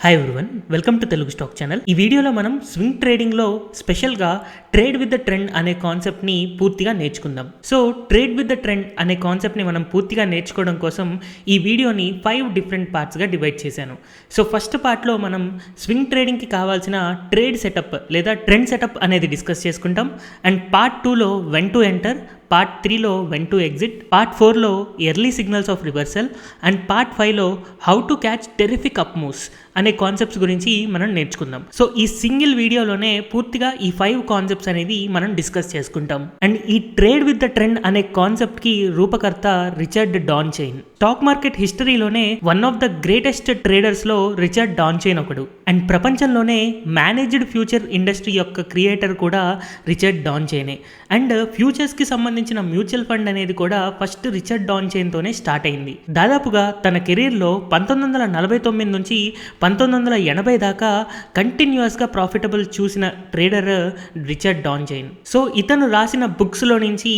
Hi everyone, welcome to Telugu stock channel. ఈ వీడియోలో మనం స్వింగ్ ట్రేడింగ్లో స్పెషల్గా ట్రేడ్ విత్ ద ట్రెండ్ అనే కాన్సెప్ట్ని పూర్తిగా నేర్చుకుందాం. So trade with the trend అనే కాన్సెప్ట్ని మనం పూర్తిగా నేర్చుకోవడం కోసం ఈ వీడియోని 5 డిఫరెంట్ పార్ట్స్గా డివైడ్ చేశాను. సో ఫస్ట్ పార్ట్లో మనం స్వింగ్ ట్రేడింగ్కి కావాల్సిన ట్రేడ్ సెటప్ లేదా ట్రెండ్ సెటప్ అనేది డిస్కస్ చేసుకుంటాం. అండ్ పార్ట్ 2లో వెన్ టు ఎంటర్, పార్ట్ 3లో వెన్ టు ఎగ్జిట్, పార్ట్ 4లో early signals of reversal and part 5లో how to catch terrific up moves అనే కాన్సెప్ట్స్ గురించి మనం నేర్చుకుందాం. సో ఈ సింగిల్ వీడియోలోనే పూర్తిగా ఈ 5 కాన్సెప్ట్స్ అనేది మనం డిస్కస్ చేసుకుంటాం. అండ్ ఈ ట్రేడ్ విత్ ద ట్రెండ్ అనే కాన్సెప్ట్కి రూపకర్త రిచర్డ్ డాన్చైన్. స్టాక్ మార్కెట్ హిస్టరీలోనే వన్ ఆఫ్ ద గ్రేటెస్ట్ ట్రేడర్స్లో రిచర్డ్ డాన్చైన్ ఒకడు. అండ్ ప్రపంచంలోనే మేనేజ్డ్ ఫ్యూచర్ ఇండస్ట్రీ యొక్క క్రియేటర్ కూడా రిచర్డ్ డాన్చైనే. అండ్ ఫ్యూచర్స్కి సంబంధించిన మ్యూచువల్ ఫండ్ అనేది కూడా ఫస్ట్ రిచర్డ్ డాన్చైన్తోనే స్టార్ట్ అయింది. దాదాపుగా తన కెరీర్లో 1949 నుంచి 1980 దాకా కంటిన్యూస్గా ప్రాఫిటబుల్ చూసిన ట్రేడర్ రిచర్డ్ డాన్చైన్. సో ఇతను రాసిన బుక్స్లో నుంచి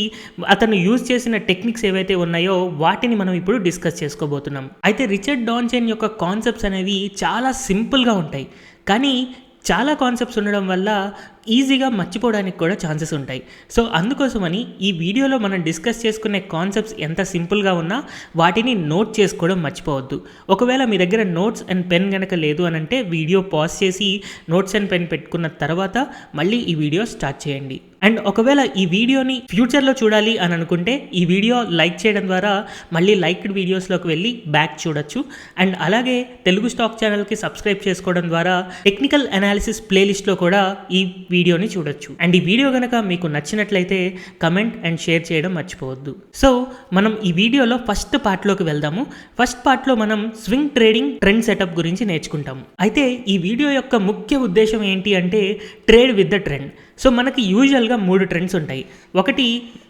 అతను యూజ్ చేసిన టెక్నిక్స్ ఏవైతే ఉన్నాయో వాటిని మనం ఇప్పుడు డిస్కస్ చేసుకోబోతున్నాం. అయితే రిచర్డ్ డాన్చైన్ యొక్క కాన్సెప్ట్స్ అనేవి చాలా సింపుల్గా ఉంటాయి, కానీ చాలా కాన్సెప్ట్స్ ఉండడం వల్ల ఈజీగా మర్చిపోవడానికి కూడా ఛాన్సెస్ ఉంటాయి. సో అందుకోసమని ఈ వీడియోలో మనం డిస్కస్ చేసుకునే కాన్సెప్ట్స్ ఎంత సింపుల్గా ఉన్నా వాటిని నోట్ చేసుకోవడం మర్చిపోవద్దు. ఒకవేళ మీ దగ్గర నోట్స్ అండ్ పెన్ కనుక లేదు అని అంటే వీడియో పాజ్ చేసి నోట్స్ అండ్ పెన్ పెట్టుకున్న తర్వాత మళ్ళీ ఈ వీడియో స్టార్ట్ చేయండి. అండ్ ఒకవేళ ఈ వీడియోని ఫ్యూచర్లో చూడాలి అని అనుకుంటే ఈ వీడియో లైక్ చేయడం ద్వారా మళ్ళీ లైక్డ్ వీడియోస్లోకి వెళ్ళి బ్యాక్ చూడొచ్చు. అండ్ అలాగే తెలుగు స్టాక్ ఛానల్కి సబ్స్క్రైబ్ చేసుకోవడం ద్వారా టెక్నికల్ అనాలిసిస్ ప్లేలిస్ట్లో కూడా ఈ వీడియోని చూడొచ్చు. అండ్ ఈ వీడియో కనుక మీకు నచ్చినట్లయితే కమెంట్ అండ్ షేర్ చేయడం మర్చిపోవద్దు. సో మనం ఈ వీడియోలో ఫస్ట్ పార్ట్లోకి వెళ్దాము. ఫస్ట్ పార్ట్లో మనం స్వింగ్ ట్రేడింగ్ ట్రెండ్ సెటప్ గురించి నేర్చుకుంటాము. అయితే ఈ వీడియో యొక్క ముఖ్య ఉద్దేశం ఏంటి అంటే trade with the trend. So మనకి యూజువల్గా 3 ట్రెండ్స్ ఉంటాయి. ఒకటి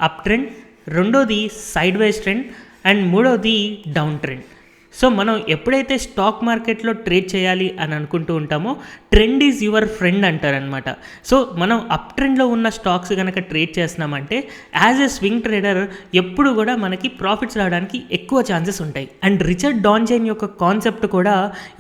అప్ ట్రెండ్, రెండోది సైడ్ వైజ్ ట్రెండ్ అండ్ మూడోది డౌన్ ట్రెండ్. సో మనం ఎప్పుడైతే స్టాక్ మార్కెట్లో ట్రేడ్ చేయాలి అని అనుకుంటూ ఉంటామో ట్రెండ్ ఈజ్ యువర్ ఫ్రెండ్ అంటారనమాట. సో మనం అప్ ట్రెండ్లో ఉన్న స్టాక్స్ కనుక ట్రేడ్ చేస్తున్నామంటే యాజ్ ఎ స్వింగ్ ట్రేడర్ ఎప్పుడు కూడా మనకి ప్రాఫిట్స్ రావడానికి ఎక్కువ ఛాన్సెస్ ఉంటాయి. అండ్ రిచర్డ్ డాన్చైన్ యొక్క కాన్సెప్ట్ కూడా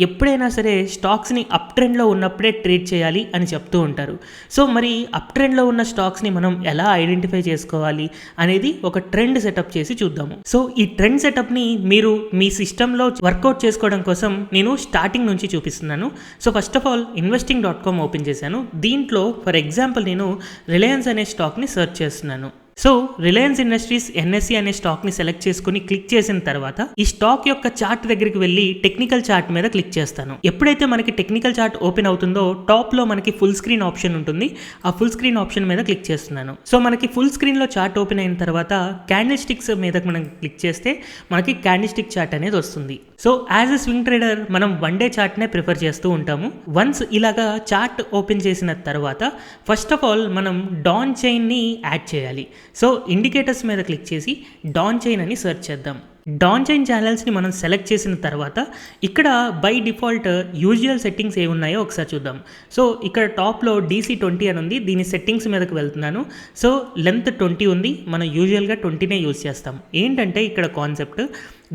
ఎప్పుడైనా సరే స్టాక్స్ని అప్ ట్రెండ్లో ఉన్నప్పుడే ట్రేడ్ చేయాలి అని చెప్తూ ఉంటారు. సో మరి అప్ ట్రెండ్లో ఉన్న స్టాక్స్ని మనం ఎలా ఐడెంటిఫై చేసుకోవాలి అనేది ఒక ట్రెండ్ సెటప్ చేసి చూద్దాము. సో ఈ ట్రెండ్ సెటప్ని మీరు మీ సిస్టంలో వర్కౌట్ చేసుకోవడం కోసం నేను స్టార్టింగ్ నుంచి చూపిస్తున్నాను. So first of all investing.com open చేశాను. దీంట్లో ఫర్ ఎగ్జాంపుల్ నేను రిలయన్స్ అనే స్టాక్ని సెర్చ్ చేస్తున్నాను. సో రిలయన్స్ ఇండస్ట్రీస్ NSE అనే స్టాక్ని సెలెక్ట్ చేసుకుని క్లిక్ చేసిన తర్వాత ఈ స్టాక్ యొక్క చార్ట్ దగ్గరికి వెళ్ళి టెక్నికల్ చార్ట్ మీద క్లిక్ చేస్తాను. ఎప్పుడైతే మనకి టెక్నికల్ చార్ట్ ఓపెన్ అవుతుందో టాప్లో మనకి ఫుల్ స్క్రీన్ ఆప్షన్ ఉంటుంది. ఆ ఫుల్ స్క్రీన్ ఆప్షన్ మీద క్లిక్ చేస్తున్నాను. సో మనకి ఫుల్ స్క్రీన్లో చార్ట్ ఓపెన్ అయిన తర్వాత క్యాండిల్ స్టిక్స్ మీద మనం క్లిక్ చేస్తే మనకి క్యాండిల్ స్టిక్ చార్ట్ అనేది వస్తుంది. So as a swing trader మనం 1 డే చార్ట్నే ప్రిఫర్ చేస్తూ ఉంటాము. వన్స్ ఇలాగా చార్ట్ ఓపెన్ చేసిన తర్వాత ఫస్ట్ ఆఫ్ ఆల్ మనం డాన్చైన్ని యాడ్ చేయాలి. సో ఇండికేటర్స్ మీద క్లిక్ చేసి డాన్చైన్ అని సెర్చ్ చేద్దాం. డాన్చైన్ ఛానల్స్ని మనం సెలెక్ట్ చేసిన తర్వాత ఇక్కడ బై డిఫాల్ట్ యూజువల్ సెట్టింగ్స్ ఏ ఉన్నాయో ఒకసారి చూద్దాం. సో ఇక్కడ టాప్లో DC20 అని ఉంది. దీని సెట్టింగ్స్ మీదకి వెళ్తున్నాను. సో లెంత్ 20 ఉంది. మనం యూజువల్గా 20నే యూజ్ చేస్తాం. ఏంటంటే ఇక్కడ కాన్సెప్ట్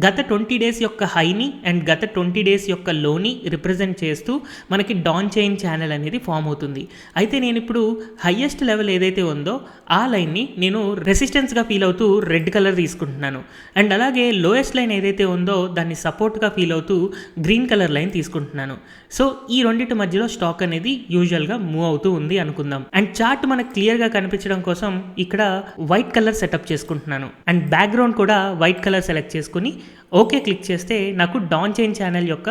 గత 20 డేస్ యొక్క హైని అండ్ గత 20 డేస్ యొక్క లోని రిప్రజెంట్ చేస్తూ మనకి డాన్చైన్ ఛానల్ అనేది ఫామ్ అవుతుంది. అయితే నేను ఇప్పుడు హైయెస్ట్ లెవెల్ ఏదైతే ఉందో ఆ లైన్ని నేను రెసిస్టెన్స్గా ఫీల్ అవుతూ రెడ్ కలర్ తీసుకుంటున్నాను. అండ్ అలాగే లోయెస్ట్ లైన్ ఏదైతే ఉందో దాన్ని సపోర్ట్గా ఫీల్ అవుతూ గ్రీన్ కలర్ లైన్ తీసుకుంటున్నాను. సో ఈ రెండింటి మధ్యలో స్టాక్ అనేది యూజువల్గా మూవ్ అవుతూ ఉంది అనుకుందాం. అండ్ చార్ట్ మనకు క్లియర్గా కనిపించడం కోసం ఇక్కడ వైట్ కలర్ సెటప్ చేసుకుంటున్నాను. అండ్ బ్యాక్గ్రౌండ్ కూడా వైట్ కలర్ సెలెక్ట్ చేసుకుని ఓకే క్లిక్ చేస్తే నాకు డాన్చైన్ ఛానల్ యొక్క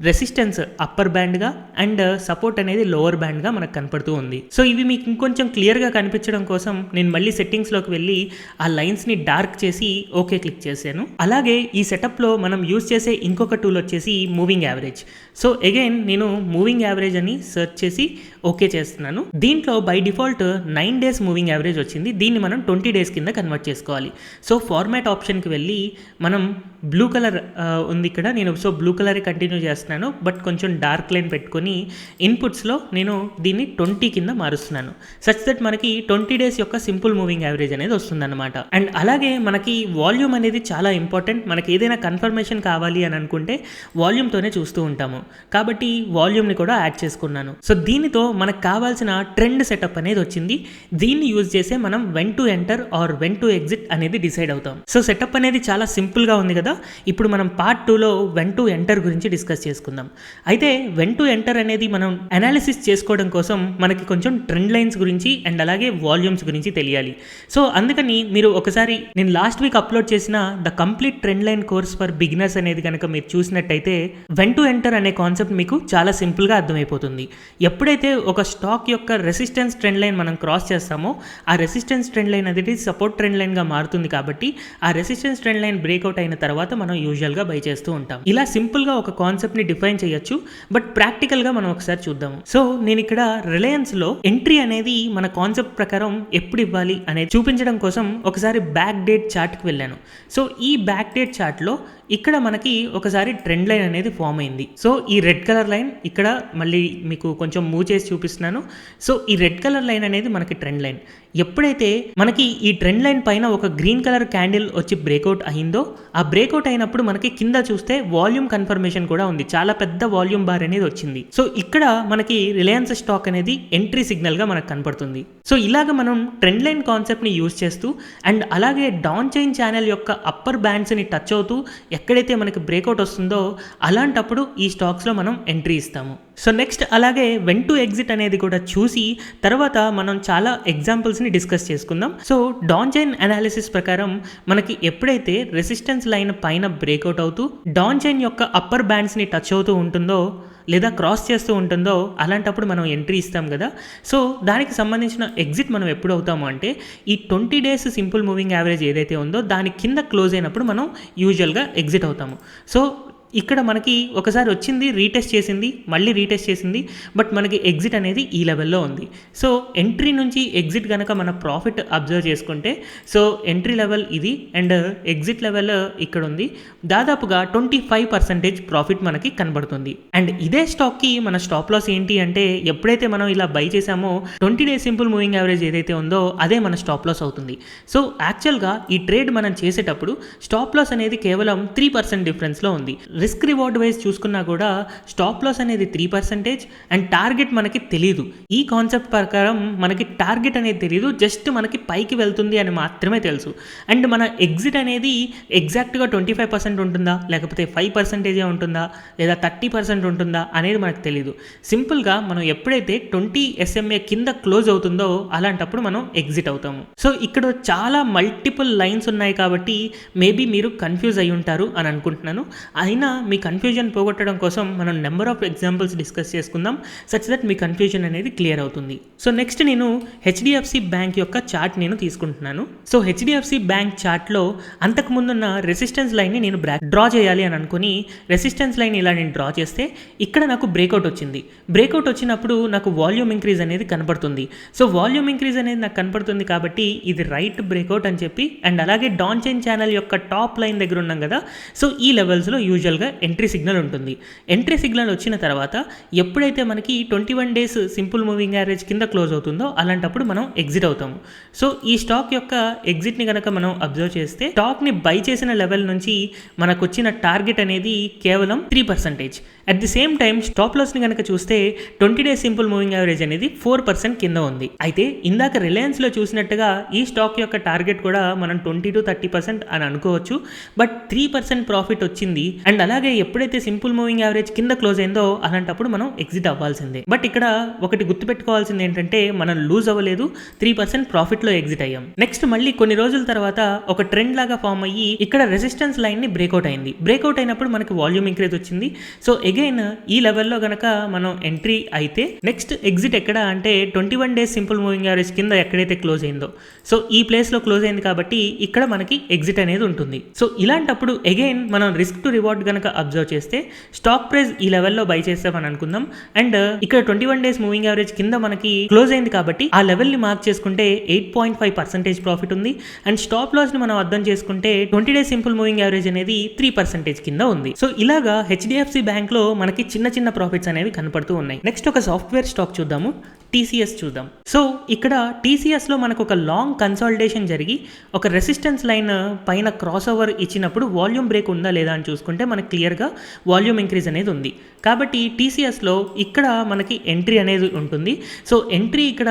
రెసిస్టెన్స్ అప్పర్ బ్యాండ్గా అండ్ సపోర్ట్ అనేది లోవర్ బ్యాండ్గా మనకు కనపడుతూ ఉంది. సో ఇవి మీకు ఇంకొంచెం క్లియర్గా కనిపించడం కోసం నేను మళ్ళీ సెట్టింగ్స్లోకి వెళ్ళి ఆ లైన్స్ని డార్క్ చేసి ఓకే క్లిక్ చేశాను. అలాగే ఈ సెటప్లో మనం యూజ్ చేసే ఇంకొక టూల్ వచ్చేసి మూవింగ్ యావరేజ్. సో అగైన్ నేను మూవింగ్ యావరేజ్ అని సెర్చ్ చేసి ఓకే చేస్తున్నాను. దీంట్లో by default 9 days moving average వచ్చింది. దీన్ని మనం 20 డేస్ కింద కన్వర్ట్ చేసుకోవాలి. సో ఫార్మాట్ ఆప్షన్కి వెళ్ళి మనం బ్లూ కలర్ ఉంది ఇక్కడ, నేను సో బ్లూ కలర్ కంటిన్యూ చేస్తాను. చేస్తున్నాను, బట్ కొంచెం డార్క్ లైన్ పెట్టుకొని ఇన్పుట్స్లో నేను దీన్ని 20 కింద మారుస్తున్నాను. సచ్ దట్ మనకి 20 డేస్ యొక్క సింపుల్ మూవింగ్ యావరేజ్ అనేది వస్తుందన్నమాట. అండ్ అలాగే మనకి వాల్యూమ్ అనేది చాలా ఇంపార్టెంట్. మనకి ఏదైనా కన్ఫర్మేషన్ కావాలి అని అనుకుంటే వాల్యూమ్తోనే చూస్తూ ఉంటాము, కాబట్టి వాల్యూమ్ని కూడా యాడ్ చేసుకున్నాను. సో దీనితో మనకు కావాల్సిన ట్రెండ్ సెటప్ అనేది వచ్చింది. దీన్ని యూజ్ చేసే మనం when to enter or when to exit అనేది డిసైడ్ అవుతాం. సో సెటప్ అనేది చాలా సింపుల్గా ఉంది కదా. ఇప్పుడు మనం పార్ట్ 2లో వెన్ టు ఎంటర్ గురించి డిస్కస్ చేసుకుందాం. అయితే వెన్ టు ఎంటర్ అనేది మనం అనాలిసిస్ చేసుకోవడం కోసం మనకి కొంచెం ట్రెండ్ లైన్స్ గురించి అండ్ అలాగే వాల్యూమ్స్ గురించి తెలియాలి. సో అందుకని మీరు ఒకసారి నేను లాస్ట్ వీక్ అప్లోడ్ చేసిన the complete trend line course for beginners అనేది కనుక మీరు చూసినట్టయితే వెన్ టు ఎంటర్ అనే కాన్సెప్ట్ మీకు చాలా సింపుల్గా అర్థమైపోతుంది. ఎప్పుడైతే ఒక స్టాక్ యొక్క రెసిస్టెన్స్ ట్రెండ్ లైన్ మనం క్రాస్ చేస్తామో ఆ రెసిస్టెన్స్ ట్రెండ్ లైన్ అనేది సపోర్ట్ ట్రెండ్ లైన్గా మారుతుంది. కాబట్టి ఆ రెసిస్టెన్స్ ట్రెండ్ లైన్ బ్రేక్అవుట్ అయిన తర్వాత మనం యూజువల్గా బై చేస్తూ ఉంటాం. ఇలా సింపుల్గా ఒక కాన్సెప్ట్ని డిఫైన్ చేయొచ్చు, బట్ ప్రాక్టికల్గా మనం ఒకసారి చూద్దాము. సో నేను ఇక్కడ రిలయన్స్లో ఎంట్రీ అనేది మన కాన్సెప్ట్ ప్రకారం ఎప్పుడు ఇవ్వాలి అనేది చూపించడం కోసం ఒకసారి బ్యాక్ డేట్ చార్ట్కి వెళ్ళాను. సో ఈ బ్యాక్ డేట్ చార్ట్లో ఇక్కడ మనకి ఒకసారి ట్రెండ్ లైన్ అనేది ఫామ్ అయింది. సో ఈ రెడ్ కలర్ లైన్ ఇక్కడ మళ్ళీ మీకు కొంచెం మూవ్ చేసి చూపిస్తున్నాను. సో ఈ రెడ్ కలర్ లైన్ అనేది మనకి ట్రెండ్ లైన్. ఎప్పుడైతే మనకి ఈ ట్రెండ్ లైన్ పైన ఒక గ్రీన్ కలర్ క్యాండిల్ వచ్చి బ్రేక్అవుట్ అయిందో ఆ బ్రేక్అవుట్ అయినప్పుడు మనకి కింద చూస్తే వాల్యూమ్ కన్ఫర్మేషన్ కూడా ఉంది. చాలా పెద్ద వాల్యూమ్ బార్ అనేది వచ్చింది. సో ఇక్కడ మనకి రిలయన్స్ స్టాక్ అనేది ఎంట్రీ సిగ్నల్గా మనకు కనపడుతుంది. సో ఇలాగ మనం ట్రెండ్ లైన్ కాన్సెప్ట్ని యూజ్ చేస్తూ అండ్ అలాగే డౌన్ చైన్ ఛానల్ యొక్క అప్పర్ బ్యాండ్స్ని టచ్ అవుతూ ఎక్కడైతే మనకి బ్రేక్అవుట్ వస్తుందో అలాంటప్పుడు ఈ స్టాక్స్లో మనం ఎంట్రీ ఇస్తాము. సో నెక్స్ట్ అలాగే వెన్ టు ఎగ్జిట్ అనేది కూడా చూసి తర్వాత మనం చాలా ఎగ్జాంపుల్స్ని డిస్కస్ చేసుకుందాం. సో డౌన్ చైన్ అనాలిసిస్ ప్రకారం మనకి ఎప్పుడైతే రెసిస్టెన్స్ లైన్ పైన బ్రేక్అవుట్ అవుతూ డౌన్ చైన్ యొక్క అప్పర్ బ్యాండ్స్ని టచ్ అవుతూ ఉంటుందో లేదా క్రాస్ చేస్తూ ఉంటుందో అలాంటప్పుడు మనం ఎంట్రీ ఇస్తాం కదా. సో దానికి సంబంధించిన ఎగ్జిట్ మనం ఎప్పుడు అవుతాము అంటే ఈ 20 డేస్ సింపుల్ మూవింగ్ యావరేజ్ ఏదైతే ఉందో దాని కింద క్లోజ్ అయినప్పుడు మనం యూజువల్గా ఎగ్జిట్ అవుతాము. సో ఇక్కడ మనకి ఒకసారి వచ్చింది, రీటెస్ట్ చేసింది, మళ్ళీ రీటెస్ట్ చేసింది, బట్ మనకి ఎగ్జిట్ అనేది ఈ లెవెల్లో ఉంది. సో ఎంట్రీ నుంచి ఎగ్జిట్ కనుక మన ప్రాఫిట్ అబ్జర్వ్ చేసుకుంటే సో ఎంట్రీ లెవెల్ ఇది అండ్ ఎగ్జిట్ లెవెల్ ఇక్కడ ఉంది. దాదాపుగా 25% ప్రాఫిట్ మనకి కనబడుతుంది. అండ్ ఇదే స్టాక్కి మన స్టాప్ లాస్ ఏంటి అంటే ఎప్పుడైతే మనం ఇలా బై చేసామో 20 డేస్ సింపుల్ మూవింగ్ యావరేజ్ ఏదైతే ఉందో అదే మన స్టాప్ లాస్ అవుతుంది. సో యాక్చువల్గా ఈ ట్రేడ్ మనం చేసేటప్పుడు స్టాప్ లాస్ అనేది కేవలం 3% డిఫరెన్స్లో ఉంది. రిస్క్ రివార్డ్ వైజ్ చూసుకున్నా కూడా స్టాప్ లాస్ అనేది 3% అండ్ టార్గెట్ మనకి తెలియదు. ఈ కాన్సెప్ట్ ప్రకారం మనకి టార్గెట్ అనేది తెలియదు, జస్ట్ మనకి పైకి వెళ్తుంది అని మాత్రమే తెలుసు. అండ్ మన ఎగ్జిట్ అనేది ఎగ్జాక్ట్గా 25% ఉంటుందా లేకపోతే 5% ఉంటుందా లేదా 30% ఉంటుందా అనేది మనకు తెలియదు. సింపుల్గా మనం ఎప్పుడైతే 20 SMA కింద క్లోజ్ అవుతుందో అలాంటప్పుడు మనం ఎగ్జిట్ అవుతాము. సో ఇక్కడ చాలా మల్టిపుల్ లైన్స్ ఉన్నాయి కాబట్టి మేబీ మీరు కన్ఫ్యూజ్ అయి ఉంటారు అని అనుకుంటున్నాను. అయినా మీ కన్ఫ్యూజన్ పోగొట్టడం కోసం మనం నెంబర్ ఆఫ్ ఎగ్జాంపుల్స్ డిస్కస్ చేసుకుందాం సచ్ దట్ మీ కన్ఫ్యూజన్ అనేది క్లియర్ అవుతుంది. సో నెక్స్ట్ నేను హెచ్డిఎఫ్సి బ్యాంక్ యొక్క చార్ట్ నేను తీసుకుంటున్నాను. సో హెచ్డిఎఫ్సి బ్యాంక్ చార్ట్లో అంతకుముందున్న రెసిస్టెన్స్ లైన్ని నేను డ్రా చేయాలి అని అనుకుని రెసిస్టెన్స్ లైన్ ఇలా నేను డ్రా చేస్తే ఇక్కడ నాకు బ్రేక్అవుట్ వచ్చింది. బ్రేక్అవుట్ వచ్చినప్పుడు నాకు వాల్యూమ్ ఇంక్రీజ్ అనేది కనపడుతుంది. సో వాల్యూమ్ ఇంక్రీజ్ అనేది నాకు కనపడుతుంది కాబట్టి ఇది రైట్ బ్రేక్అవుట్ అని చెప్పి అండ్ అలాగే డౌన్ చైన్ ఛానల్ యొక్క టాప్ లైన్ దగ్గర ఉన్నాం కదా. సో ఈ లెవెల్స్లో యూజువల్గా ఎంట్రీ సిగ్నల్ ఉంటుంది. ఎంట్రీ సిగ్నల్ వచ్చిన తర్వాత ఎప్పుడైతే మనకి 21 డేస్ సింపుల్ మూవింగ్ యావరేజ్ కింద క్లోజ్ అవుతుందో అలాంటప్పుడు మనం ఎగ్జిట్ అవుతాము. సో ఈ స్టాక్ యొక్క ఎగ్జిట్ని కనుక మనం అబ్జర్వ్ చేస్తే స్టాక్ని బై చేసిన లెవెల్ నుంచి మనకు వచ్చిన టార్గెట్ అనేది కేవలం 3%. At the same time stop లాస్ని కనుక చూస్తే 20 డేస్ సింపుల్ మూవింగ్ యావరేజ్ అనేది 4% కింద ఉంది. అయితే ఇందాక రిలయన్స్లో చూసినట్టుగా ఈ స్టాక్ యొక్క టార్గెట్ కూడా మనం 20 to 30% అని అనుకోవచ్చు, బట్ 3% ప్రాఫిట్ వచ్చింది. అండ్ అలాగే ఎప్పుడైతే సింపుల్ మూవింగ్ యావరేజ్ కింద క్లోజ్ అయిందో అలాంటప్పుడు మనం ఎగ్జిట్ అవ్వాల్సిందే. బట్ ఇక్కడ ఒకటి గుర్తుపెట్టుకోవాల్సింది ఏంటంటే మనం లూజ్ అవ్వలేదు, 3% ప్రాఫిట్లో ఎగ్జిట్ అయ్యాం. నెక్స్ట్ మళ్ళీ కొన్ని రోజుల తర్వాత ఒక ట్రెండ్ లాగా ఫామ్ అయ్యి ఇక్కడ రెసిస్టెన్స్ లైన్ ని బ్రేక్అవుట్ అయింది. బ్రేక్అవుట్ అయినప్పుడు మనకి వాల్యూమ్ ఇంక్రీజ్ వచ్చింది. సో అగైన్ ఈ లెవెల్లో గనక మనం ఎంట్రీ అయితే నెక్స్ట్ ఎగ్జిట్ ఎక్కడ అంటే 21 డేస్ సింపుల్ మూవింగ్ యావరేజ్ కింద ఎక్కడైతే క్లోజ్ అయిందో సో ఈ ప్లేస్లో క్లోజ్ అయింది కాబట్టి ఇక్కడ మనకి ఎగ్జిట్ అనేది ఉంటుంది. సో ఇలాంటప్పుడు అగైన్ మనం రిస్క్ టు రివార్డ్ కనుక అబ్జర్వ్ చేస్తే స్టాక్ ప్రైస్ ఈ లెవెల్లో బై చేస్తామని అనుకుందాం. అండ్ ఇక్కడ 21 డేస్ మూవింగ్ యావరేజ్ కింద మనకి క్లోజ్ అయింది కాబట్టి ఆ లెవెల్ని మార్క్ చేసుకుంటే 8.5% ప్రాఫిట్ ఉంది. అండ్ స్టాప్ లాస్ ని మనం అర్థం చేసుకుంటే 20 డేస్ సింపుల్ మూవింగ్ యావరేజ్ అనేది 3% కింద ఉంది. సో ఇలాగా హెచ్డిఎఫ్సి బ్యాంక్ లో మనకి చిన్న చిన్న ప్రాఫిట్స్ అనేవి కనపడుతూ ఉన్నాయి. నెక్స్ట్ ఒక సాఫ్ట్వేర్ స్టాక్ చూద్దాము, టీసీఎస్ చూద్దాం. సో ఇక్కడ టీసీఎస్ లో మనకు ఒక లాంగ్ కన్సాలిడేషన్ జరిగి ఒక రెసిస్టెన్స్ లైన్ పైన క్రాస్ ఓవర్ ఇచ్చినప్పుడు వాల్యూమ్ బ్రేక్ ఉందా లేదా అని చూసుకుంటే మనకి క్లియర్గా వాల్యూమ్ ఇంక్రీజ్ అనేది ఉంది. కాబట్టి టీసీఎస్లో ఇక్కడ మనకి ఎంట్రీ అనేది ఉంటుంది. సో ఎంట్రీ ఇక్కడ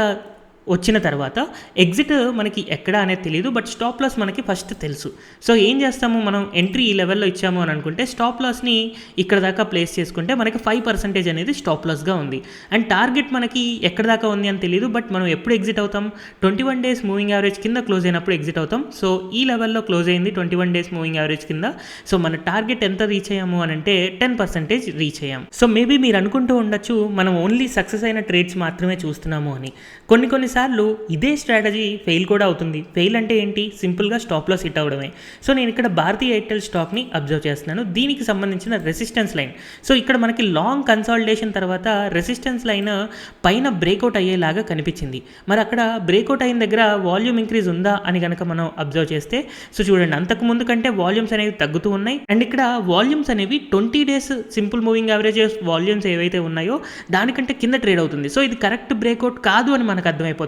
వచ్చిన తర్వాత ఎగ్జిట్ మనకి ఎక్కడ అనేది తెలియదు, బట్ స్టాప్ లాస్ మనకి ఫస్ట్ తెలుసు. సో ఏం చేస్తాము, మనం ఎంట్రీ ఈ లెవెల్లో ఇచ్చాము అని అనుకుంటే స్టాప్ లాస్ని ఇక్కడ దాకా ప్లేస్ చేసుకుంటే మనకి 5% అనేది స్టాప్ లాస్గా ఉంది. అండ్ టార్గెట్ మనకి ఎక్కడ దాకా ఉంది అని తెలియదు, బట్ మనం ఎప్పుడు ఎగ్జిట్ అవుతాం, 21 డేస్ మూవింగ్ యావరేజ్ కింద క్లోజ్ అయినప్పుడు ఎగ్జిట్ అవుతాం. సో ఈ లెవెల్లో క్లోజ్ అయింది 21 డేస్ మూవింగ్ యావరేజ్ కింద. సో మన టార్గెట్ ఎంత రీచ్ అయ్యాము అని అంటే 10% రీచ్ అయ్యాం. సో మేబీ మీరు అనుకుంటూ ఉండొచ్చు మనం ఓన్లీ సక్సెస్ అయిన ట్రేడ్స్ మాత్రమే చూస్తున్నాము అని. కొన్ని సార్లు ఇదే స్ట్రాటజీ ఫెయిల్ కూడా అవుతుంది. ఫెయిల్ అంటే ఏంటి, సింపుల్గా స్టాప్ లాస్ హిట్ అవ్వడమే. సో నేను ఇక్కడ భారతీయ ఎయిర్టెల్ స్టాక్ని అబ్జర్వ్ చేస్తున్నాను, దీనికి సంబంధించిన రెసిస్టెన్స్ లైన్. సో ఇక్కడ మనకి లాంగ్ కన్సాలిడేషన్ తర్వాత రెసిస్టెన్స్ లైన్ పైన బ్రేక్అవుట్ అయ్యేలాగా కనిపించింది. మరి అక్కడ బ్రేక్అవుట్ అయిన దగ్గర వాల్యూమ్ ఇంక్రీజ్ ఉందా అని కనుక మనం అబ్జర్వ్ చేస్తే, సో చూడండి అంతకు ముందు కంటే వాల్యూమ్స్ అనేవి తగ్గుతూ ఉన్నాయి. అండ్ ఇక్కడ వాల్యూమ్స్ అనేవి 20 days simple moving averages volumes ఏవైతే ఉన్నాయో దానికంటే కింద ట్రేడ్ అవుతుంది. సో ఇది కరెక్ట్ బ్రేక్అవుట్ కాదు అని మనకు అర్థమైపోతుంది.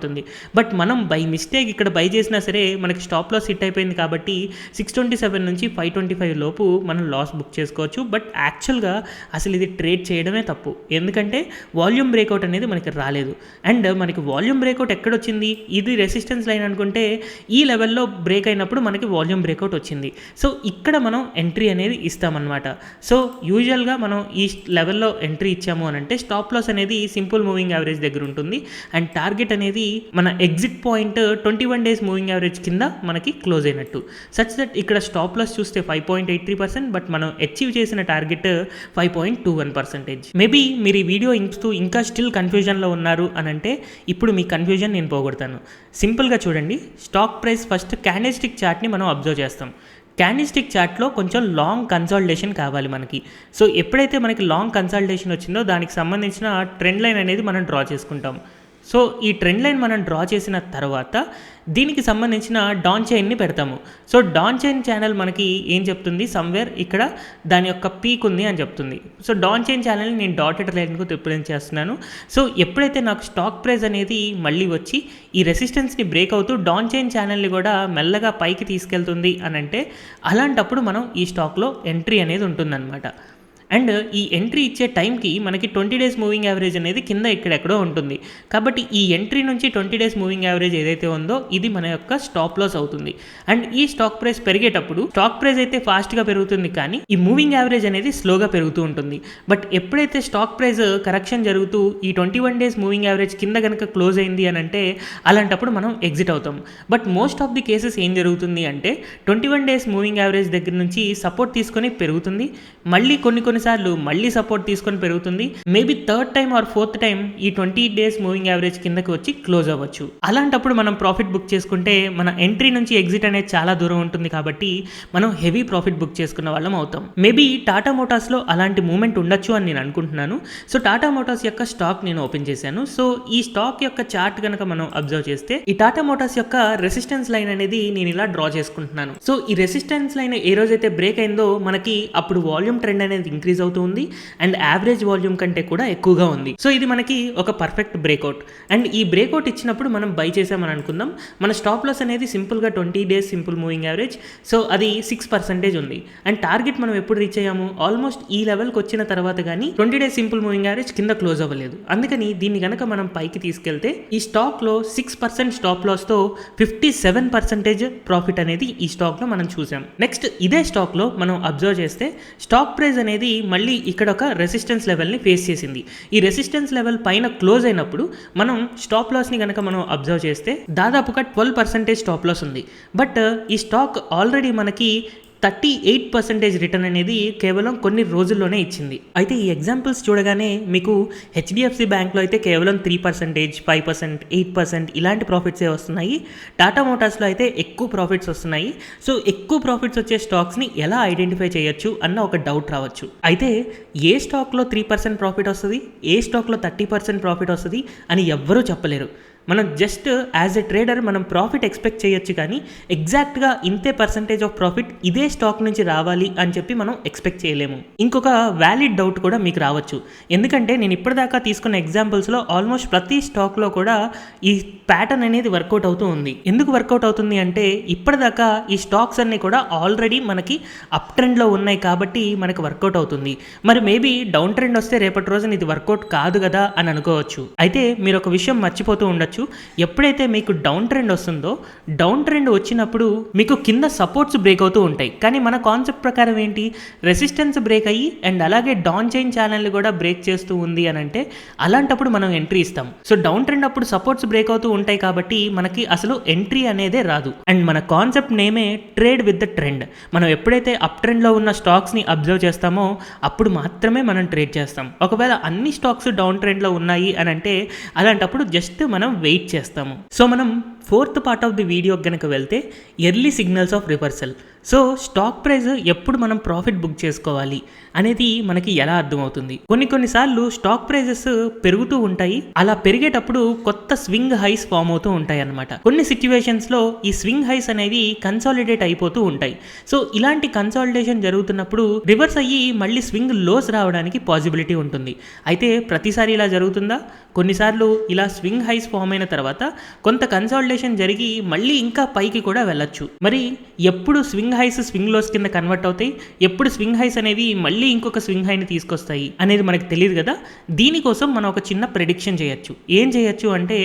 బట్ మనం బై మిస్టేక్ ఇక్కడ బై చేసినా సరే మనకి స్టాప్ లాస్ హిట్ అయిపోయింది కాబట్టి 627 నుంచి 525 లోపు మనం లాస్ బుక్ చేసుకోవచ్చు. బట్ యాక్చువల్గా అసలు ఇది ట్రేడ్ చేయడమే తప్పు, ఎందుకంటే వాల్యూమ్ బ్రేక్అవుట్ అనేది మనకి రాలేదు. అండ్ మనకి వాల్యూమ్ బ్రేక్అవుట్ ఎక్కడొచ్చింది, ఇది రెసిస్టెన్స్ లైన్ అనుకుంటే ఈ లెవెల్లో బ్రేక్ అయినప్పుడు మనకి వాల్యూమ్ బ్రేక్అవుట్ వచ్చింది. సో ఇక్కడ మనం ఎంట్రీ అనేది ఇస్తామన్నమాట. సో యూజువల్గా మనం ఈ లెవెల్లో ఎంట్రీ ఇచ్చాము అని అంటే స్టాప్ లాస్ అనేది సింపుల్ మూవింగ్ యావరేజ్ దగ్గర ఉంటుంది. అండ్ టార్గెట్ అనేది మన exit point 21 days moving average కింద మనకి క్లోజ్ అయినట్టు. సచ్ దట్ ఇక్కడ స్టాప్ లాస్ చూస్తే 5.83%, బట్ మనం అచీవ్ చేసిన టార్గెట్ 5.21%. మేబీ మీరు ఈ వీడియో ఇంకా స్టిల్ కన్ఫ్యూజన్లో ఉన్నారు అని అంటే ఇప్పుడు మీ కన్ఫ్యూజన్ నేను పోగొడతాను. సింపుల్గా చూడండి, స్టాక్ ప్రైస్ ఫస్ట్ క్యాండిల్స్టిక్ చార్ట్ని మనం అబ్జర్వ్ చేస్తాం. క్యాండిల్స్టిక్ చార్ట్లో కొంచెం లాంగ్ కన్సాలిడేషన్ కావాలి మనకి. సో ఎప్పుడైతే మనకి లాంగ్ కన్సాలిడేషన్ వచ్చిందో దానికి సంబంధించిన ట్రెండ్ లైన్ అనేది మనం డ్రా చేసుకుంటాం. సో ఈ ట్రెండ్ లైన్ మనం డ్రా చేసిన తర్వాత దీనికి సంబంధించిన డాన్ చైన్ని పెడతాము. సో డాన్ చైన్ ఛానల్ మనకి ఏం చెప్తుంది, సమ్వేర్ ఇక్కడ దాని యొక్క పీక్ ఉంది అని చెప్తుంది. సో డాన్ చైన్ ఛానల్ని నేను డాటెడ్ లైన్కు రిప్రజెంట్ చేస్తున్నాను. సో ఎప్పుడైతే నాకు స్టాక్ ప్రైస్ అనేది మళ్ళీ వచ్చి ఈ రెసిస్టెన్స్ని బ్రేక్ అవుతూ డాన్ చైన్ ఛానల్ని కూడా మెల్లగా పైకి తీసుకెళ్తుంది అని అంటే అలాంటప్పుడు మనం ఈ స్టాక్లో ఎంట్రీ అనేది ఉంటుందన్నమాట. అండ్ ఈ ఎంట్రీ ఇచ్చే టైంకి మనకి 20 డేస్ మూవింగ్ యావరేజ్ అనేది కింద ఇక్కడెక్కడో ఉంటుంది. కాబట్టి ఈ ఎంట్రీ నుంచి 20 డేస్ మూవింగ్ యావరేజ్ ఏదైతే ఉందో ఇది మన యొక్క స్టాప్ లాస్ అవుతుంది. అండ్ ఈ స్టాక్ ప్రైస్ పెరిగేటప్పుడు స్టాక్ ప్రైస్ అయితే ఫాస్ట్గా పెరుగుతుంది, కానీ ఈ మూవింగ్ యావరేజ్ అనేది స్లోగా పెరుగుతూ ఉంటుంది. బట్ ఎప్పుడైతే స్టాక్ ప్రైస్ కరెక్షన్ జరుగుతూ ఈ 21 డేస్ మూవింగ్ యావరేజ్ కింద కనుక క్లోజ్ అయింది అని అంటే అలాంటప్పుడు మనం ఎగ్జిట్ అవుతాం. But most of the cases ఏం జరుగుతుంది అంటే 21 డేస్ మూవింగ్ యావరేజ్ దగ్గర నుంచి సపోర్ట్ తీసుకొని పెరుగుతుంది, మళ్ళీ కొన్నిసార్లు మళ్ళీ సపోర్ట్ తీసుకొని పెరుగుతుంది. Maybe third time or fourth time ఈ 20 డేస్ మూవింగ్ యావరేజ్ కిందకి వచ్చి క్లోజ్ అవ్వచ్చు. అలాంటప్పుడు మనం ప్రాఫిట్ బుక్ చేసుకుంటే మన ఎంట్రీ నుంచి ఎగ్జిట్ అనేది చాలా దూరం ఉంటుంది కాబట్టి మనం హెవీ ప్రాఫిట్ బుక్ చేసుకున్న వాళ్ళం అవుతాం. మేబీ టాటా మోటార్స్లో అలాంటి మూమెంట్ ఉండొచ్చు అని నేను అనుకుంటున్నాను. సో టాటా మోటార్స్ యొక్క స్టాక్ నేను ఓపెన్ చేశాను. సో ఈ స్టాక్ యొక్క చార్ట్ కనుక మనం అబ్జర్వ్ చేస్తే ఈ టాటా మోటార్స్ యొక్క రెసిస్టెన్స్ లైన్ అనేది నేను ఇలా డ్రా చేసుకుంటున్నాను. సో ఈ రెసిస్టెన్స్ లైన్ ఏ రోజైతే బ్రేక్ అయిందో మనకి అప్పుడు వాల్యూమ్ ట్రెండ్ అనేది ఇంక్రీజ్ అవుతుంది అండ్ యావరేజ్ వాల్యూమ్ కంటే కూడా ఎక్కువగా ఉంది. సో ఇది మనకి ఒక పర్ఫెక్ట్ బ్రేక్అవుట్. అండ్ ఈ బ్రేక్అవుట్ ఇచ్చినప్పుడు మనం బై చేసామని అనుకుందాం. మన స్టాప్ లాస్ అనేది సింపుల్గా 20 days simple moving average, so అది 6% ఉంది. అండ్ టార్గెట్ మనం ఎప్పుడు రీచ్ అయ్యాము, ఆల్మోస్ట్ ఈ లెవెల్కి వచ్చిన తర్వాత కానీ 20 డేస్ సింపుల్ మూవింగ్ యావరేజ్ కింద క్లోజ్ అవ్వలేదు. అందుకని దీన్ని కనుక మనం పైకి తీసుకెళ్తే ఈ స్టాక్లో 6% స్టాప్ లాస్తో 57% ప్రాఫిట్ అనేది ఈ స్టాక్లో మనం చూసాం. నెక్స్ట్ ఇదే స్టాక్లో మనం అబ్జర్వ్ చేస్తే స్టాక్ ప్రైస్ అనేది మళ్ళీ ఇక్కడ ఒక రెసిస్టెన్స్ లెవెల్ని ఫేస్ చేసింది. ఈ రెసిస్టెన్స్ లెవెల్ పైన క్లోజ్ అయినప్పుడు మనం స్టాప్ లాస్ని కనుక మనం అబ్జర్వ్ చేస్తే దాదాపుగా 12% స్టాప్ లాస్ ఉంది. బట్ ఈ స్టాక్ ఆల్రెడీ మనకి 38% రిటర్న్ అనేది కేవలం కొన్ని రోజుల్లోనే ఇచ్చింది. అయితే ఈ ఎగ్జాంపుల్స్ చూడగానే మీకు హెచ్డిఎఫ్సి బ్యాంక్లో అయితే కేవలం 3%, 5%, 8% ఇలాంటి ప్రాఫిట్సే వస్తున్నాయి. టాటా మోటార్స్లో అయితే ఎక్కువ ప్రాఫిట్స్ వస్తున్నాయి. సో ఎక్కువ ప్రాఫిట్స్ వచ్చే స్టాక్స్ని ఎలా ఐడెంటిఫై చేయొచ్చు అన్న ఒక డౌట్ రావచ్చు. అయితే ఏ స్టాక్లో 3% ప్రాఫిట్ వస్తుంది, ఏ స్టాక్లో 30% ప్రాఫిట్ వస్తుంది అని ఎవ్వరూ చెప్పలేరు. మనం జస్ట్ యాజ్ ఎ ట్రేడర్ మనం ప్రాఫిట్ ఎక్స్పెక్ట్ చేయొచ్చు, కానీ ఎగ్జాక్ట్గా ఇంతే పర్సంటేజ్ ఆఫ్ ప్రాఫిట్ ఇదే స్టాక్ నుంచి రావాలి అని చెప్పి మనం ఎక్స్పెక్ట్ చేయలేము. ఇంకొక వ్యాలిడ్ డౌట్ కూడా మీకు రావచ్చు. ఎందుకంటే నేను ఇప్పటిదాకా తీసుకున్న ఎగ్జాంపుల్స్లో ఆల్మోస్ట్ ప్రతి స్టాక్లో కూడా ఈ ప్యాటర్న్ అనేది వర్కౌట్ అవుతూ ఉంది. ఎందుకు వర్కౌట్ అవుతుంది అంటే ఇప్పటిదాకా ఈ స్టాక్స్ అన్నీ కూడా ఆల్రెడీ మనకి అప్ ట్రెండ్లో ఉన్నాయి కాబట్టి మనకి వర్కౌట్ అవుతుంది. మరి మేబీ డౌన్ ట్రెండ్ వస్తే రేపటి రోజున ఇది వర్కౌట్ కాదు కదా అని అనుకోవచ్చు. అయితే మీరు ఒక విషయం మర్చిపోతూ ఉండొచ్చు. ఎప్పుడైతే మీకు డౌన్ ట్రెండ్ వస్తుందో, డౌన్ ట్రెండ్ వచ్చినప్పుడు మీకు కింద సపోర్ట్స్ బ్రేక్ అవుతూ ఉంటాయి. కానీ మన కాన్సెప్ట్ ప్రకారం ఏంటి, రెసిస్టెన్స్ బ్రేక్ అయ్యి అండ్ అలాగే డౌన్ చైన్ ఛానల్ని కూడా బ్రేక్ చేస్తూ ఉంది అని అంటే అలాంటప్పుడు మనం ఎంట్రీ ఇస్తాం. సో డౌన్ ట్రెండ్ అప్పుడు సపోర్ట్స్ బ్రేక్ అవుతూ ఉంటాయి కాబట్టి మనకి అసలు ఎంట్రీ అనేదే రాదు. అండ్ మన కాన్సెప్ట్ నేమే ట్రేడ్ విత్ ద ట్రెండ్. మనం ఎప్పుడైతే అప్ ట్రెండ్లో ఉన్న స్టాక్స్ని అబ్జర్వ్ చేస్తామో అప్పుడు మాత్రమే మనం ట్రేడ్ చేస్తాం. ఒకవేళ అన్ని స్టాక్స్ డౌన్ ట్రెండ్లో ఉన్నాయి అని అంటే అలాంటప్పుడు జస్ట్ మనం వెయిట్ చేస్తాము. సో మనం fourth part of the video కనుక వెళ్తే early signals of reversal. So stock price ఎప్పుడు మనం ప్రాఫిట్ బుక్ చేసుకోవాలి అనేది మనకి ఎలా అర్థమవుతుంది. కొన్నిసార్లు స్టాక్ ప్రైజెస్ పెరుగుతూ ఉంటాయి. అలా పెరిగేటప్పుడు కొత్త స్వింగ్ హైస్ ఫామ్ అవుతూ ఉంటాయి అన్నమాట. కొన్ని సిచ్యువేషన్స్లో ఈ స్వింగ్ హైస్ అనేవి కన్సాలిడేట్ అయిపోతూ ఉంటాయి. సో ఇలాంటి కన్సాలిడేషన్ జరుగుతున్నప్పుడు రివర్స్ అయ్యి మళ్ళీ స్వింగ్ లోస్ రావడానికి పాసిబిలిటీ ఉంటుంది. అయితే ప్రతిసారి ఇలా జరుగుతుందా? కొన్నిసార్లు ఇలా స్వింగ్ హైస్ ఫామ్ అయిన తర్వాత కొంత కన్సాలిడేషన్ జరిగి మళ్ళీ ఇంకా పైకి కూడా వెళ్ళొచ్చు. మరి ఎప్పుడు స్వింగ్ హైస్ స్వింగ్ లోస్ కింద కన్వర్ట్ అవుతాయి, ఎప్పుడు స్వింగ్ హైస్ అనేవి మళ్ళీ ఇంకొక స్వింగ్ హైని తీసుకొస్తాయి అనేది మనకు తెలియదు కదా. దీనికోసం మనం ఒక చిన్న ప్రెడిక్షన్ చేయొచ్చు. ఏం చేయొచ్చు అంటే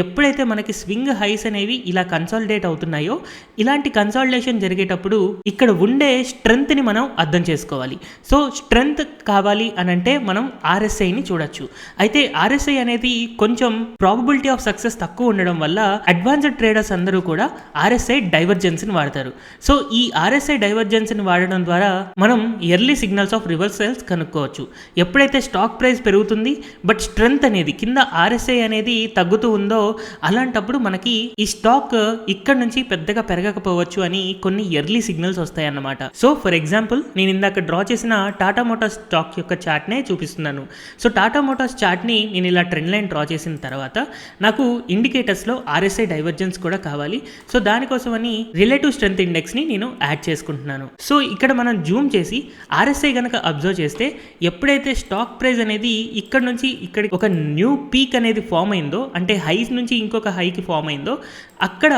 ఎప్పుడైతే మనకి స్వింగ్ హైస్ అనేవి ఇలా కన్సాలిడేట్ అవుతున్నాయో, ఇలాంటి కన్సాలిడేషన్ జరిగేటప్పుడు ఇక్కడ ఉండే స్ట్రెంగ్త్ని మనం అర్థం చేసుకోవాలి. సో స్ట్రెంగ్త్ కావాలి అని అంటే మనం ఆర్ఎస్ఐని చూడొచ్చు. అయితే ఆర్ఎస్ఐ అనేది కొంచెం ప్రాబబిలిటీ ఆఫ్ సక్సెస్ తక్కువ ఉండడం వల్ల అడ్వాన్స్డ్ ట్రేడర్స్ అందరూ కూడా ఆర్ఎస్ఐ డైవర్జెన్స్ని వాడతారు. సో ఈ ఆర్ఎస్ఐ డైవర్జెన్స్ని వాడడం ద్వారా మనం ఎర్లీ సిగ్నల్స్ ఆఫ్ రివర్సల్స్ కనుక్కోవచ్చు. ఎప్పుడైతే స్టాక్ ప్రైస్ పెరుగుతుంది బట్ స్ట్రెంగ్త్ అనేది కింద ఆర్ఎస్ఐ అనేది తగ్గుతూ ఉందో అలాంటప్పుడు మనకి ఈ స్టాక్ ఇక్కడ నుంచి పెద్దగా పెరగకపోవచ్చు అని కొన్ని ఎర్లీ సిగ్నల్స్ వస్తాయి అన్నమాట. సో ఫర్ ఎగ్జాంపుల్ నేను ఇందాక డ్రా చేసిన టాటా మోటార్స్ స్టాక్ యొక్క చార్ట్నే చూపిస్తున్నాను. సో టాటా మోటార్స్ చార్ట్ని నేను ఇలా ట్రెండ్ లైన్ డ్రా చేసిన తర్వాత నాకు ఇండికేటర్స్లో ఆర్ఎస్ఐ డైవర్జెన్స్ కూడా కావాలి. సో దానికోసమని రిలేటివ్ స్ట్రెంగ్త్ ఇండెక్స్ని నేను యాడ్ చేసుకుంటున్నాను. సో ఇక్కడ మనం జూమ్ చేసి ఆర్ఎస్ఐ కనుక అబ్జర్వ్ చేస్తే ఎప్పుడైతే స్టాక్ ప్రైస్ అనేది ఇక్కడ నుంచి ఇక్కడికి ఒక న్యూ పీక్ అనేది ఫామ్ అయిందో, అంటే హైస్ నుంచి ఇంకొక హైకి ఫామ్ అయిందో, అక్కడ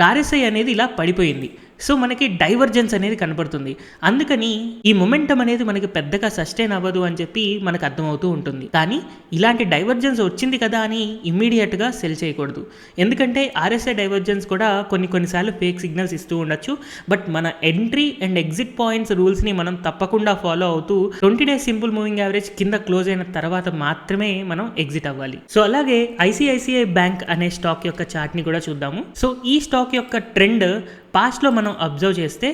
ఆర్ఎస్ఐ అనేది ఇలా పడిపోయింది. సో మనకి డైవర్జెన్స్ అనేది కనపడుతుంది. అందుకని ఈ మొమెంటం అనేది మనకి పెద్దగా సస్టైన్ అవ్వదు అని చెప్పి మనకు అర్థమవుతూ ఉంటుంది. కానీ ఇలాంటి డైవర్జెన్స్ వచ్చింది కదా అని ఇమ్మీడియట్గా సెల్ చేయకూడదు. ఎందుకంటే ఆర్ఎస్ఐ డైవర్జెన్స్ కూడా కొన్నిసార్లు ఫేక్ సిగ్నల్స్ ఇస్తూ ఉండొచ్చు. బట్ మన ఎంట్రీ అండ్ ఎగ్జిట్ పాయింట్స్ రూల్స్ని మనం తప్పకుండా ఫాలో అవుతూ 20 days సింపుల్ మూవింగ్ యావరేజ్ కింద క్లోజ్ అయిన తర్వాత మాత్రమే మనం ఎగ్జిట్ అవ్వాలి. సో అలాగే ఐసిఐసిఐ బ్యాంక్ అనే స్టాక్ యొక్క చార్ట్ని కూడా చూద్దాము. సో ఈ స్టాక్ యొక్క ట్రెండ్ పాస్ట్లో మనం అబ్జర్వ్ చేస్తే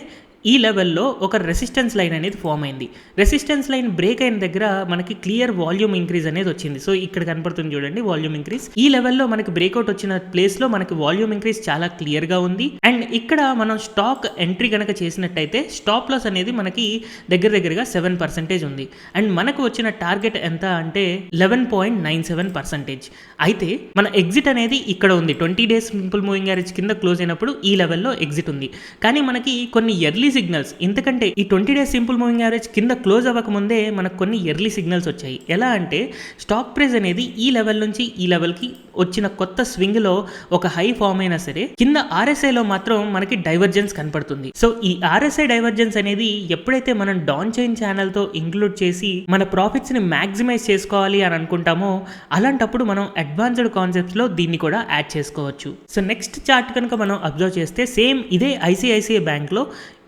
ఈ లెవెల్లో ఒక రెసిస్టెన్స్ లైన్ అనేది ఫామ్ అయింది. రెసిస్టెన్స్ లైన్ బ్రేక్ అయిన దగ్గర మనకి క్లియర్ వాల్యూమ్ ఇంక్రీజ్ అనేది వచ్చింది. సో ఇక్కడ కనపడుతుంది చూడండి వాల్యూమ్ ఇంక్రీజ్. ఈ లెవెల్లో మనకి బ్రేక్అవుట్ వచ్చిన ప్లేస్లో మనకి వాల్యూమ్ ఇంక్రీజ్ చాలా క్లియర్గా ఉంది. అండ్ ఇక్కడ మనం స్టాక్ ఎంట్రీ కనుక చేసినట్టయితే స్టాప్ లాస్ అనేది మనకి దగ్గరగా 7% ఉంది. అండ్ మనకు వచ్చిన టార్గెట్ ఎంత అంటే 11.97%. అయితే మన ఎగ్జిట్ అనేది ఇక్కడ ఉంది. 20 days సింపుల్ మూవింగ్ యావరేజ్ కింద క్లోజ్ అయినప్పుడు ఈ లెవెల్లో ఎగ్జిట్ ఉంది. కానీ మనకి కొన్ని ఎర్లీ సిగ్నల్స్, ఎందుకంటే ఈ 20 days సింపుల్ మూవింగ్ యావరేజ్ కింద క్లోజ్ అవ్వకముందే మనకు కొన్ని ఎర్లీ సిగ్నల్స్ వచ్చాయి. ఎలా అంటే స్టాక్ ప్రైస్ అనేది ఈ లెవెల్ నుంచి ఈ లెవెల్కి వచ్చిన కొత్త స్వింగ్లో ఒక హై ఫామ్ అయినా సరే కింద ఆర్ఎస్ఐలో మాత్రం మనకి డైవర్జెన్స్ కనపడుతుంది. సో ఈ ఆర్ఎస్ఐ డైవర్జెన్స్ అనేది ఎప్పుడైతే మనం డౌన్ చైన్ ఛానల్తో ఇంక్లూడ్ చేసి మన ప్రాఫిట్స్ని మ్యాక్సిమైజ్ చేసుకోవాలి అని అనుకుంటామో అలాంటప్పుడు మనం అడ్వాన్స్డ్ కాన్సెప్ట్స్లో దీన్ని కూడా యాడ్ చేసుకోవచ్చు. సో నెక్స్ట్ చార్ట్ కనుక మనం అబ్జర్వ్ చేస్తే సేమ్ ఇదే ఐసిఐసిఐ బ్యాంక్లో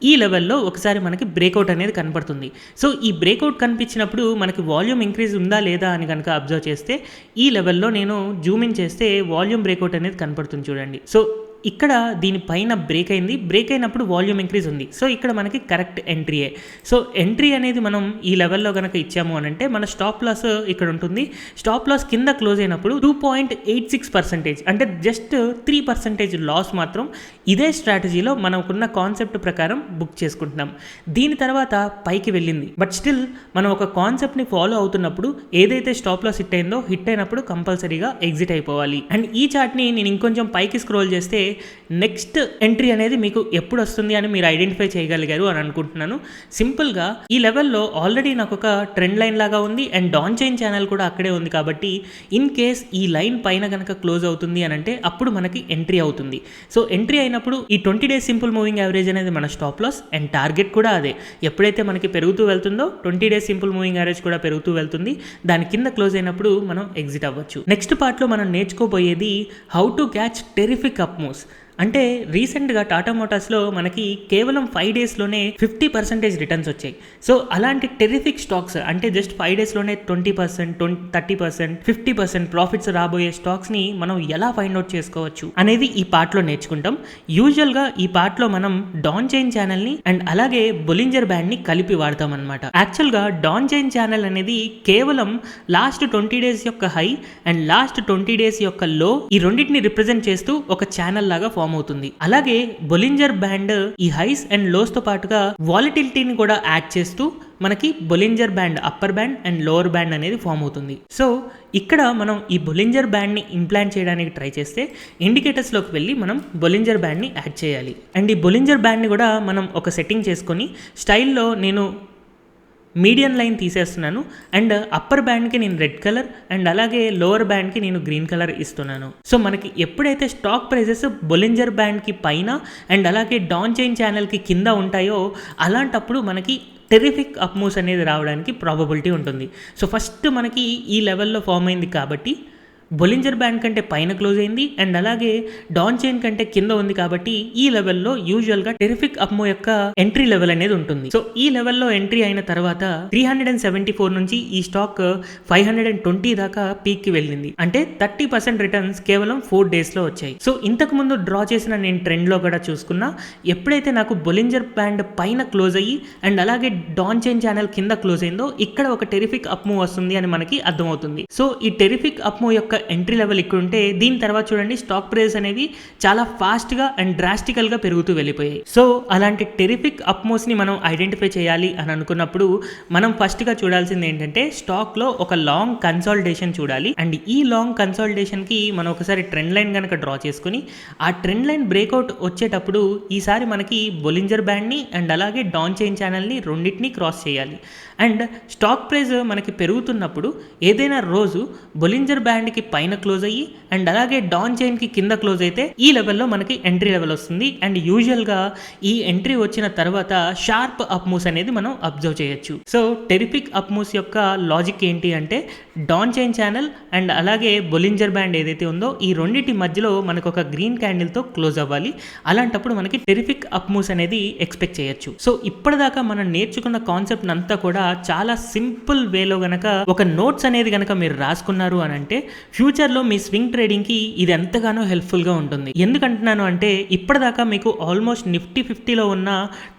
ఈ లెవెల్లో ఒకసారి మనకి బ్రేక్అవుట్ అనేది కనపడుతుంది. సో ఈ బ్రేక్అవుట్ కనిపించినప్పుడు మనకి వాల్యూమ్ ఇంక్రీజ్ ఉందా లేదా అని కనుక అబ్జర్వ్ చేస్తే ఈ లెవెల్లో నేను జూమ్ ఇన్ చేస్తే వాల్యూమ్ బ్రేక్అవుట్ అనేది కనపడుతుంది చూడండి. సో ఇక్కడ దీనిపైన బ్రేక్ అయింది, బ్రేక్ అయినప్పుడు వాల్యూమ్ ఇంక్రీజ్ ఉంది. సో ఇక్కడ మనకి కరెక్ట్ ఎంట్రీయే. సో ఎంట్రీ అనేది మనం ఈ లెవెల్లో కనుక ఇచ్చాము అని అంటే మన స్టాప్ లాస్ ఇక్కడ ఉంటుంది. స్టాప్ లాస్ కింద క్లోజ్ అయినప్పుడు 2.86%, అంటే జస్ట్ 3% లాస్ మాత్రం ఇదే స్ట్రాటజీలో మనకున్న కాన్సెప్ట్ ప్రకారం బుక్ చేసుకుంటున్నాం. దీని తర్వాత పైకి వెళ్ళింది, బట్ స్టిల్ మనం ఒక కాన్సెప్ట్ని ఫాలో అవుతున్నప్పుడు ఏదైతే స్టాప్ లాస్ హిట్ అయిందో హిట్ అయినప్పుడు కంపల్సరీగా ఎగ్జిట్ అయిపోవాలి. అండ్ ఈ చార్ట్ని నేను ఇంకొంచెం పైకి స్క్రోల్ చేస్తే నెక్స్ట్ ఎంట్రీ అనేది మీకు ఎప్పుడు వస్తుంది అని మీరు ఐడెంటిఫై చేయగలిగారు అని అనుకుంటున్నాను. సింపుల్గా ఈ లెవెల్లో ఆల్రెడీ నాకు ఒక ట్రెండ్ లైన్ లాగా ఉంది అండ్ డాన్ చైన్ ఛానల్ కూడా అక్కడే ఉంది. కాబట్టి ఇన్ కేస్ ఈ లైన్ పైన కనుక క్లోజ్ అవుతుంది అని అంటే అప్పుడు మనకి ఎంట్రీ అవుతుంది. సో ఎంట్రీ అయినప్పుడు ఈ 20 days సింపుల్ మూవింగ్ యావరేజ్ అనేది మన స్టాప్ లాస్ అండ్ టార్గెట్ కూడా అదే. ఎప్పుడైతే మనకి పెరుగుతూ వెళ్తుందో 20 days సింపుల్ మూవింగ్ యావరేజ్ కూడా పెరుగుతూ వెళ్తుంది. దాని కింద క్లోజ్ అయినప్పుడు మనం ఎగ్జిట్ అవ్వచ్చు. నెక్స్ట్ పార్ట్లో మనం నేర్చుకోబోయేది how to catch terrific up moves. అంటే రీసెంట్గా టాటా మోటార్స్లో మనకి కేవలం 5 daysలోనే 50% రిటర్న్స్ వచ్చాయి. సో అలాంటి టెరిఫిక్ స్టాక్స్, అంటే జస్ట్ 5 daysలోనే 20%, 30%, 50% ప్రాఫిట్స్ రాబోయే స్టాక్స్ని మనం ఎలా ఫైండ్ అవుట్ చేసుకోవచ్చు అనేది ఈ పార్ట్లో నేర్చుకుంటాం. యూజువల్గా ఈ పార్ట్లో మనం డాన్ చైన్ ఛానల్ని అండ్ అలాగే బొలింజర్ బ్యాండ్ని కలిపి వాడతాం అనమాట. యాక్చువల్గా డాన్ చైన్ ఛానల్ అనేది కేవలం లాస్ట్ 20 days యొక్క హై అండ్ లాస్ట్ 20 days యొక్క లో, ఈ రెండింటిని రిప్రజెంట్ చేస్తూ ఒక ఛానల్ లాగా ఫామ్ అవుతుంది. అలాగే బొలింజర్ బ్యాండ్ ఈ హైస్ అండ్ లోస్ తో పాటుగా వాలిటిలిటీని కూడా యాడ్ చేస్తూ మనకి Bollinger band upper band and lower band అనేది ఫామ్ అవుతుంది. సో ఇక్కడ మనం ఈ బొలింజర్ బ్యాండ్ని ఇంప్లాంట్ చేయడానికి ట్రై చేస్తే ఇండికేటర్స్లోకి వెళ్ళి మనం బొలింజర్ బ్యాండ్ని యాడ్ చేయాలి. అండ్ ఈ బొలింజర్ బ్యాండ్ని కూడా మనం ఒక సెట్టింగ్ చేసుకొని స్టైల్లో నేను మీడియం లైన్ తీసేస్తున్నాను అండ్ అప్పర్ బ్యాండ్కి నేను రెడ్ కలర్ అండ్ అలాగే లోవర్ బ్యాండ్కి నేను గ్రీన్ కలర్ ఇస్తున్నాను. సో మనకి ఎప్పుడైతే స్టాక్ ప్రైజెస్ బొలింజర్ బ్యాండ్కి పైన అండ్ అలాగే డాన్ చైన్ ఛానల్కి కింద ఉంటాయో అలాంటప్పుడు మనకి టెరిఫిక్ అప్ మూవ్స్ అనేది రావడానికి ప్రాబబిలిటీ ఉంటుంది. సో ఫస్ట్ మనకి ఈ లెవెల్లో ఫామ్ అయింది కాబట్టి బొలింజర్ బ్యాండ్ కంటే పైన క్లోజ్ అయింది అండ్ అలాగే డాన్ చైన్ కంటే కింద ఉంది కాబట్టి ఈ లెవెల్లో యూజువల్గా టెరిఫిక్ అప్ మూవ్ యొక్క ఎంట్రీ లెవెల్ అనేది ఉంటుంది. సో ఈ లెవెల్లో ఎంట్రీ అయిన తర్వాత 374 నుంచి ఈ స్టాక్ 520 దాకా పీక్ కి వెళ్ళింది. అంటే 30% రిటర్న్స్ కేవలం 4 daysలో వచ్చాయి. సో ఇంతకు ముందు డ్రా చేసిన నేను ట్రెండ్లో కూడా చూసుకున్నా, ఎప్పుడైతే నాకు బొలింజర్ బ్యాండ్ పైన క్లోజ్ అయ్యి అండ్ అలాగే డాన్ చైన్ ఛానల్ కింద క్లోజ్ అయిందో ఇక్కడ ఒక టెరిఫిక్ అప్ మూవ్ వస్తుంది అని మనకి అర్థమవుతుంది. సో ఈ టెరిఫిక్ అప్ మూవ్ యొక్క ఎంట్రీ లెవెల్ ఇక్కడ ఉంటే దీని తర్వాత చూడండి స్టాక్ ప్రైస్ అనేవి చాలా ఫాస్ట్గా అండ్ డ్రాస్టికల్గా పెరుగుతూ వెళ్ళిపోయాయి. సో అలాంటి టెరిఫిక్ అప్ మూవ్స్ ని మనం ఐడెంటిఫై చేయాలి అని అనుకున్నప్పుడు మనం ఫస్ట్గా చూడాల్సింది ఏంటంటే స్టాక్లో ఒక లాంగ్ కన్సాలిడేషన్ చూడాలి. అండ్ ఈ లాంగ్ కన్సాలిడేషన్కి మనం ఒకసారి ట్రెండ్ లైన్ కనుక డ్రా చేసుకుని ఆ ట్రెండ్ లైన్ బ్రేక్అవుట్ వచ్చేటప్పుడు ఈసారి మనకి బొలింజర్ బ్యాండ్ని అండ్ అలాగే డాన్ చైన్ ఛానల్ని రెండింటినీ క్రాస్ చేయాలి. అండ్ స్టాక్ ప్రైస్ మనకి పెరుగుతున్నప్పుడు ఏదైనా రోజు బొలింజర్ బ్యాండ్కి పైన క్లోజ్ అయ్యి అండ్ అలాగే డాన్ చైన్కి కింద క్లోజ్ అయితే ఈ లెవెల్లో మనకి ఎంట్రీ లెవెల్ వస్తుంది. అండ్ యూజువల్గా ఈ ఎంట్రీ వచ్చిన తర్వాత షార్ప్ అప్ మూవ్స్ అనేది మనం అబ్జర్వ్ చేయొచ్చు. సో టెరిఫిక్ అప్ మూవ్స్ యొక్క లాజిక్ ఏంటి అంటే డాన్ చైన్ ఛానల్ అండ్ అలాగే బొలింజర్ బ్యాండ్ ఏదైతే ఉందో ఈ రెండింటి మధ్యలో మనకు ఒక గ్రీన్ క్యాండిల్తో క్లోజ్ అవ్వాలి. అలాంటప్పుడు మనకి టెరిఫిక్ అప్ మూవ్స్ అనేది ఎక్స్పెక్ట్ చేయొచ్చు. సో ఇప్పటిదాకా మనం నేర్చుకున్న కాన్సెప్ట్ అంతా కూడా చాలా సింపుల్ వేలో గనక ఒక నోట్స్ అనేది గనక మీరు రాసుకున్నారు అని అంటే ఫ్యూచర్లో మీ స్వింగ్ ట్రేడింగ్కి ఇది ఎంతగానో హెల్ప్ఫుల్గా ఉంటుంది. ఎందుకంటున్నాను అంటే ఇప్పటిదాకా మీకు ఆల్మోస్ట్ నిఫ్టీ 50లో ఉన్న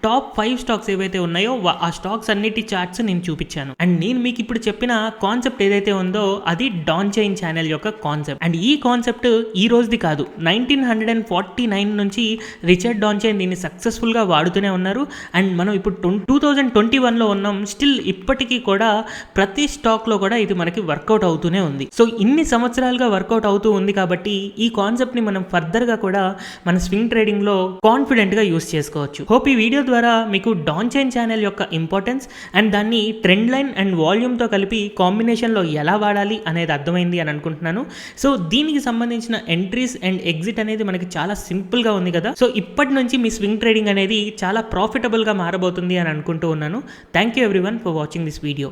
టాప్ 5 స్టాక్స్ ఏవైతే ఉన్నాయో ఆ స్టాక్స్ అన్నిటి చార్ట్స్ నేను చూపించాను. అండ్ నేను మీకు ఇప్పుడు చెప్పిన కాన్సెప్ట్ ఏదైతే ఉందో అది డాన్ చైన్ ఛానల్ యొక్క కాన్సెప్ట్. అండ్ ఈ కాన్సెప్ట్ ఈ రోజుది కాదు, 1949 నుంచి రిచర్డ్ డాన్ చైన్ దీన్ని సక్సెస్ఫుల్గా వాడుతూనే ఉన్నారు. అండ్ మనం ఇప్పుడు 2021లో ఉన్నాం. స్టిల్ ఇప్పటికీ కూడా ప్రతి స్టాక్లో కూడా ఇది మనకి వర్కౌట్ అవుతూనే ఉంది. సో ఇన్ని సంవత్సరాలుగా వర్కౌట్ అవుతూ ఉంది కాబట్టి ఈ కాన్సెప్ట్ని మనం ఫర్దర్గా కూడా మన స్వింగ్ ట్రేడింగ్లో కాన్ఫిడెంట్గా యూస్ చేసుకోవచ్చు. హోప్ ఈ వీడియో ద్వారా మీకు డాన్ చైన్ ఛానల్ యొక్క ఇంపార్టెన్స్ అండ్ దాన్ని ట్రెండ్ లైన్ అండ్ వాల్యూమ్తో కలిపి కాంబినేషన్లో ఎలా వాడాలి అనేది అర్థమైంది అని అనుకుంటున్నాను. సో దీనికి సంబంధించిన ఎంట్రీస్ అండ్ ఎగ్జిట్ అనేది మనకి చాలా సింపుల్గా ఉంది కదా. సో ఇప్పటి నుంచి మీ స్వింగ్ ట్రేడింగ్ అనేది చాలా ప్రాఫిటబుల్గా మారబోతుంది అని అనుకుంటూ ఉన్నాను. Thank you everyone for watching this video.